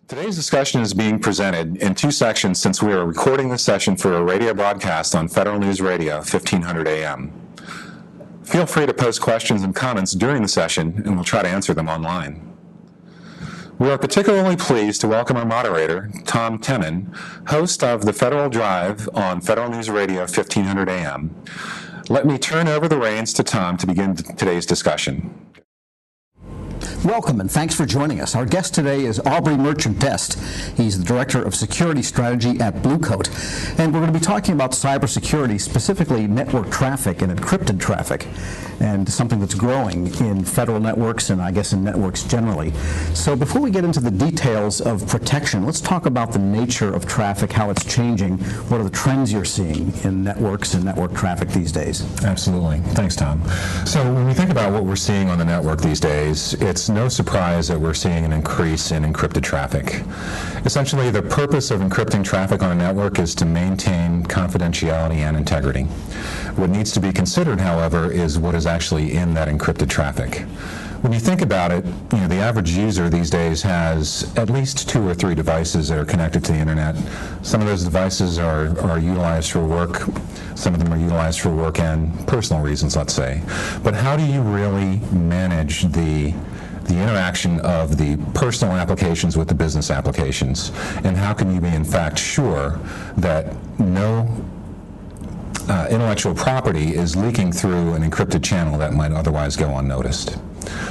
Today's discussion is being presented in two sections since we are recording this session for a radio broadcast on Federal News Radio, 1500 AM. Feel free to post questions and comments during the session, and we'll try to answer them online. We are particularly pleased to welcome our moderator, Tom Temin, host of the Federal Drive on Federal News Radio, 1500 AM. Let me turn over the reins to Tom to begin today's discussion. Welcome and thanks for joining us. Our guest today is Aubrey Merchant-Best. He's the Director of Security Strategy at Blue Coat. And we're going to be talking about cybersecurity, specifically network traffic and encrypted traffic, and something that's growing in federal networks and I guess in networks generally. So before we get into the details of protection, let's talk about the nature of traffic, how it's changing. What are the trends you're seeing in networks and network traffic these days? Absolutely. Thanks, Tom. So when we think about what we're seeing on the network these days, it's no surprise that we're seeing an increase in encrypted traffic. Essentially, the purpose of encrypting traffic on a network is to maintain confidentiality and integrity. What needs to be considered, however, is what is actually in that encrypted traffic. When you think about it, the average user these days has at least 2 or 3 devices that are connected to the internet. Some of those devices are utilized for work. Some of them are utilized for work and personal reasons, let's say. But how do you really manage the interaction of the personal applications with the business applications? And how can you be, in fact, sure that no intellectual property is leaking through an encrypted channel that might otherwise go unnoticed?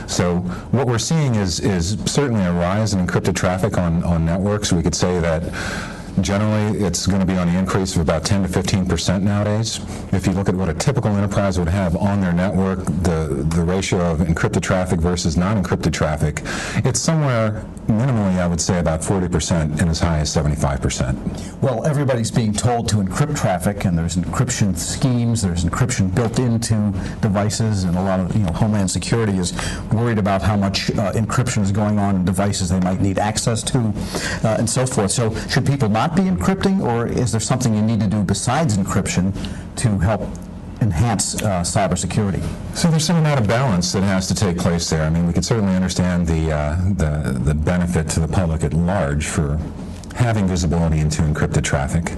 So what we're seeing is certainly a rise in encrypted traffic on networks. We could say that generally, it's going to be on the increase of about 10 to 15% nowadays. If you look at what a typical enterprise would have on their network, the ratio of encrypted traffic versus non-encrypted traffic, it's somewhere minimally, I would say, about 40% and as high as 75%. Well, everybody's being told to encrypt traffic, and there's encryption schemes, there's encryption built into devices, and a lot of Homeland Security is worried about how much encryption is going on in devices they might need access to, and so forth. So should people not be encrypting, or is there something you need to do besides encryption to help enhance cybersecurity? So there's some amount of balance that has to take place there. I mean, we can certainly understand the benefit to the public at large for having visibility into encrypted traffic,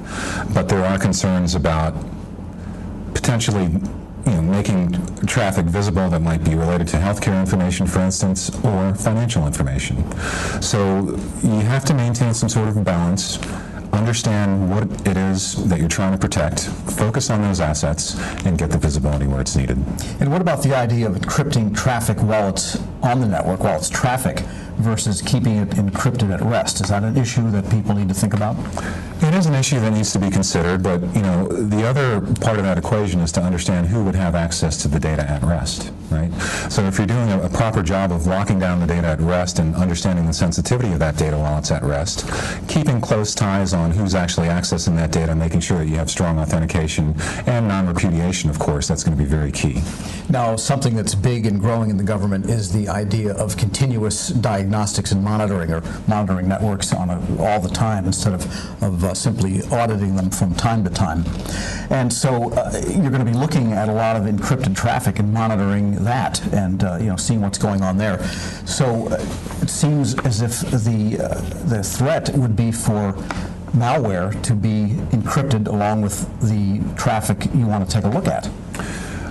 but there are concerns about potentially making traffic visible that might be related to healthcare information, for instance, or financial information. So you have to maintain some sort of balance, understand what it is that you're trying to protect, focus on those assets, and get the visibility where it's needed. And what about the idea of encrypting traffic while it's on the network, while it's traffic, versus keeping it encrypted at rest? Is that an issue that people need to think about? It is an issue that needs to be considered, but the other part of that equation is to understand who would have access to the data at rest, right? So if you're doing a proper job of locking down the data at rest and understanding the sensitivity of that data while it's at rest, keeping close ties on who's actually accessing that data, making sure that you have strong authentication and non-repudiation, of course, that's going to be very key. Now, something that's big and growing in the government is the idea of continuous diagnostics and monitoring, or monitoring networks all the time instead of simply auditing them from time to time. And so you're going to be looking at a lot of encrypted traffic and monitoring that, and seeing what's going on there. So it seems as if the threat would be for malware to be encrypted along with the traffic you want to take a look at.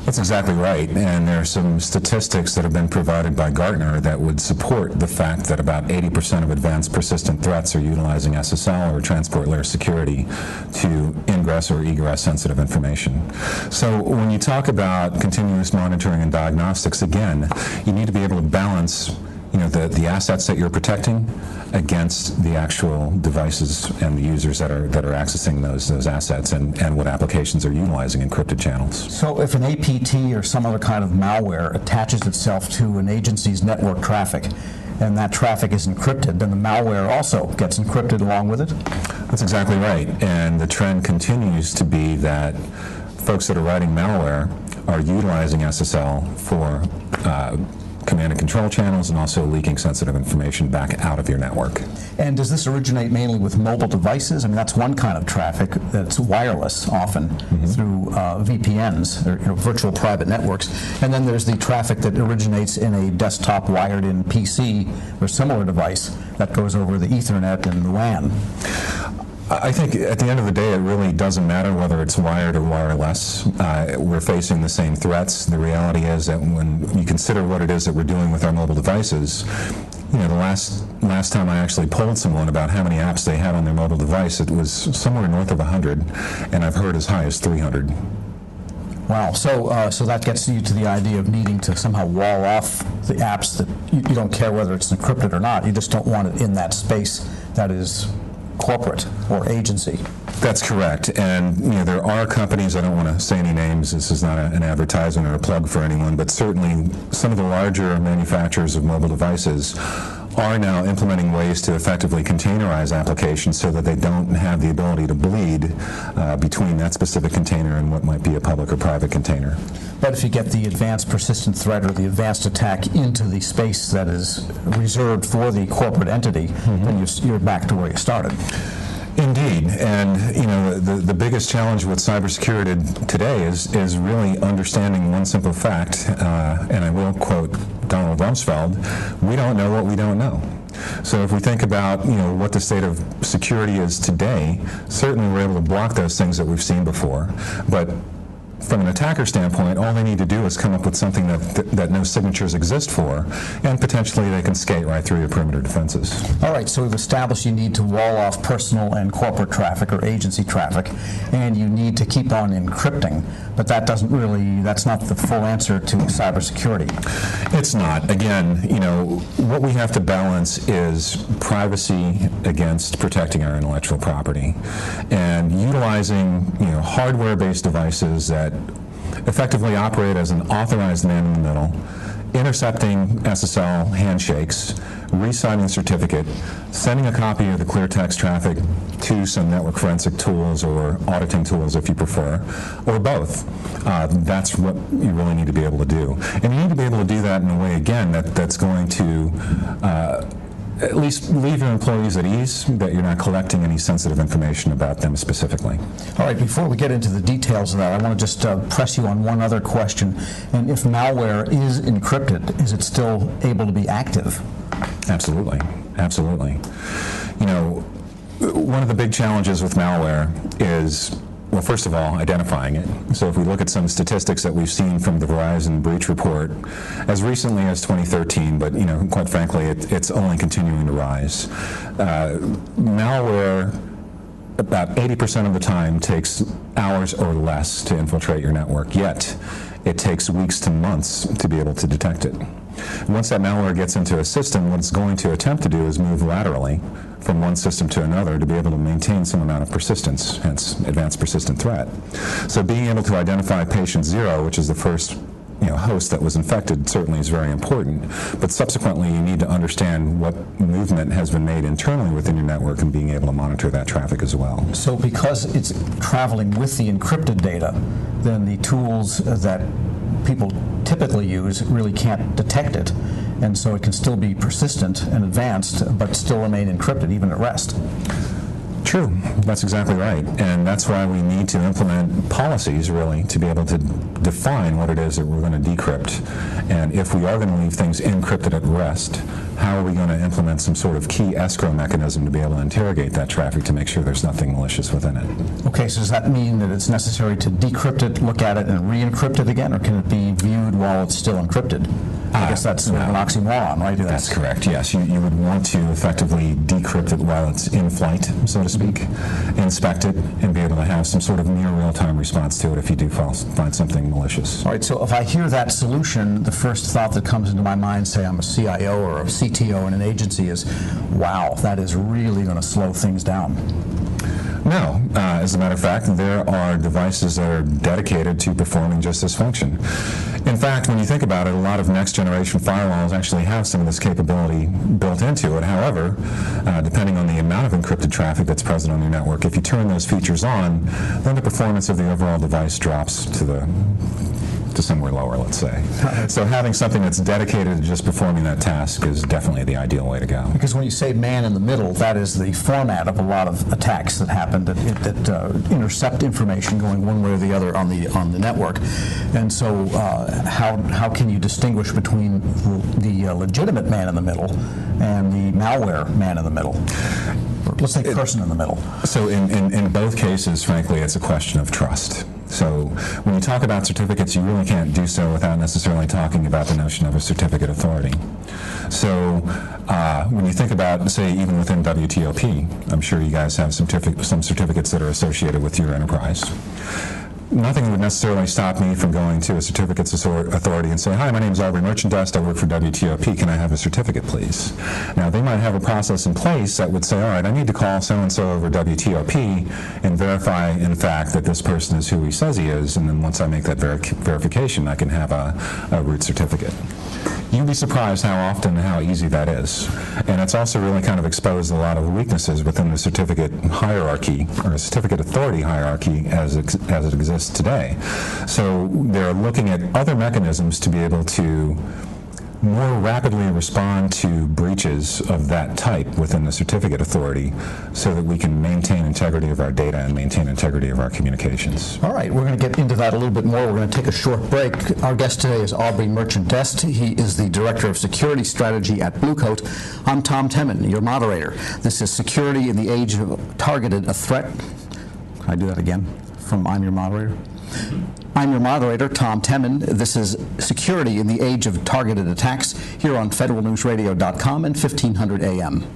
That's exactly right, and there are some statistics that have been provided by Gartner that would support the fact that about 80% of advanced persistent threats are utilizing SSL or transport layer security to ingress or egress sensitive information. So when you talk about continuous monitoring and diagnostics, again, you need to be able to balance the assets that you're protecting against the actual devices and the users that are accessing those assets and what applications are utilizing encrypted channels. So if an APT or some other kind of malware attaches itself to an agency's network traffic, and that traffic is encrypted, then the malware also gets encrypted along with it? That's exactly right. And the trend continues to be that folks that are writing malware are utilizing SSL for command and control channels, and also leaking sensitive information back out of your network. And does this originate mainly with mobile devices? I mean, that's one kind of traffic that's wireless often through VPNs, or virtual private networks. And then there's the traffic that originates in a desktop wired-in PC or similar device that goes over the Ethernet and the WAN. I think at the end of the day, it really doesn't matter whether it's wired or wireless. We're facing the same threats. The reality is that when you consider what it is that we're doing with our mobile devices, you know, the last time I actually polled someone about how many apps they had on their mobile device, it was somewhere north of 100, and I've heard as high as 300. Wow. So that gets you to the idea of needing to somehow wall off the apps that you don't care whether it's encrypted or not. You just don't want it in that space that is corporate or agency. That's correct. And you know, there are companies, I don't want to say any names, this is not an advertisement or a plug for anyone, but certainly some of the larger manufacturers of mobile devices are now implementing ways to effectively containerize applications so that they don't have the ability to bleed between that specific container and what might be a public or private container. But if you get the advanced persistent threat or the advanced attack into the space that is reserved for the corporate entity, then you're back to where you started. Indeed, and you know, the biggest challenge with cybersecurity today is really understanding one simple fact, and I will quote Donald Rumsfeld: "We don't know what we don't know." So if we think about, you know, what the state of security is today, certainly we're able to block those things that we've seen before, but from an attacker standpoint, all they need to do is come up with something that no signatures exist for, and potentially they can skate right through your perimeter defenses. All right, so we've established you need to wall off personal and corporate traffic or agency traffic, and you need to keep on encrypting, but that's not the full answer to cybersecurity. It's not. Again, you know, what we have to balance is privacy against protecting our intellectual property, and utilizing, you know, hardware-based devices that effectively operate as an authorized man in the middle, intercepting SSL handshakes, re-signing a certificate, sending a copy of the clear text traffic to some network forensic tools or auditing tools if you prefer, or both. That's what you really need to be able to do. And you need to be able to do that in a way, again, that's going to at least leave your employees at ease, that you're not collecting any sensitive information about them specifically. All right, before we get into the details of that, I want to just press you on one other question. And if malware is encrypted, is it still able to be active? Absolutely. Absolutely. You know, one of the big challenges with malware is, well, first of all, identifying it. So if we look at some statistics that we've seen from the Verizon breach report, as recently as 2013, but you know, quite frankly, it's only continuing to rise. Malware, about 80% of the time, takes hours or less to infiltrate your network, yet it takes weeks to months to be able to detect it. Once that malware gets into a system, what it's going to attempt to do is move laterally from one system to another to be able to maintain some amount of persistence, hence advanced persistent threat. So being able to identify patient 0, which is the first host that was infected, certainly is very important, but subsequently you need to understand what movement has been made internally within your network and being able to monitor that traffic as well. So because it's traveling with the encrypted data, then the tools that people typically use really can't detect it, and so it can still be persistent and advanced, but still remain encrypted even at rest. True. That's exactly right. And that's why we need to implement policies, really, to be able to define what it is that we're going to decrypt. And if we are going to leave things encrypted at rest, how are we going to implement some sort of key escrow mechanism to be able to interrogate that traffic to make sure there's nothing malicious within it? Okay, so does that mean that it's necessary to decrypt it, look at it, and re-encrypt it again, or can it be viewed while it's still encrypted? I guess that's sort of an oxymoron, right? That's correct, yes. You would want to effectively decrypt it while it's in flight, so to speak, inspect it, and be able to have some sort of near real-time response to it if you do find something malicious. All right, so if I hear that solution, the first thought that comes into my mind, say I'm a CIO or a CTO in an agency, is, wow, that is really going to slow things down. No. As a matter of fact, there are devices that are dedicated to performing just this function. In fact, when you think about it, a lot of next-generation firewalls actually have some of this capability built into it. However, depending on the amount of encrypted traffic that's present on your network, if you turn those features on, then the performance of the overall device drops to the to somewhere lower, let's say. So having something that's dedicated to just performing that task is definitely the ideal way to go. Because when you say man in the middle, that is the format of a lot of attacks that happen that intercept information going one way or the other on the network. And so how can you distinguish between the legitimate man in the middle and the malware man in the middle? Or let's say person in the middle. So in both cases, frankly, it's a question of trust. So when you talk about certificates, you really can't do so without necessarily talking about the notion of a certificate authority. So when you think about, say, even within WTOP, I'm sure you guys have some certificates that are associated with your enterprise. Nothing would necessarily stop me from going to a certificates authority and say, hi, my name is Aubrey Merchandise, I work for WTOP, can I have a certificate, please? Now, they might have a process in place that would say, all right, I need to call so-and-so over WTOP and verify, in fact, that this person is who he says he is, and then once I make that verification, I can have a root certificate. You'd be surprised how often and how easy that is. And it's also really kind of exposed a lot of the weaknesses within the certificate hierarchy, or certificate authority hierarchy as it exists today. So they're looking at other mechanisms to be able to more rapidly respond to breaches of that type within the certificate authority so that we can maintain integrity of our data and maintain integrity of our communications. All right, we're going to get into that a little bit more. We're going to take a short break. Our guest today is Aubrey Merchant-Dest. He is the Director of Security Strategy at Blue Coat. I'm Tom Temin, your moderator. This is Security in the Age of Targeted a Threat. Can I do that again from I'm your moderator? I'm your moderator, Tom Temin. This is Security in the Age of Targeted Attacks here on federalnewsradio.com and 1500 AM.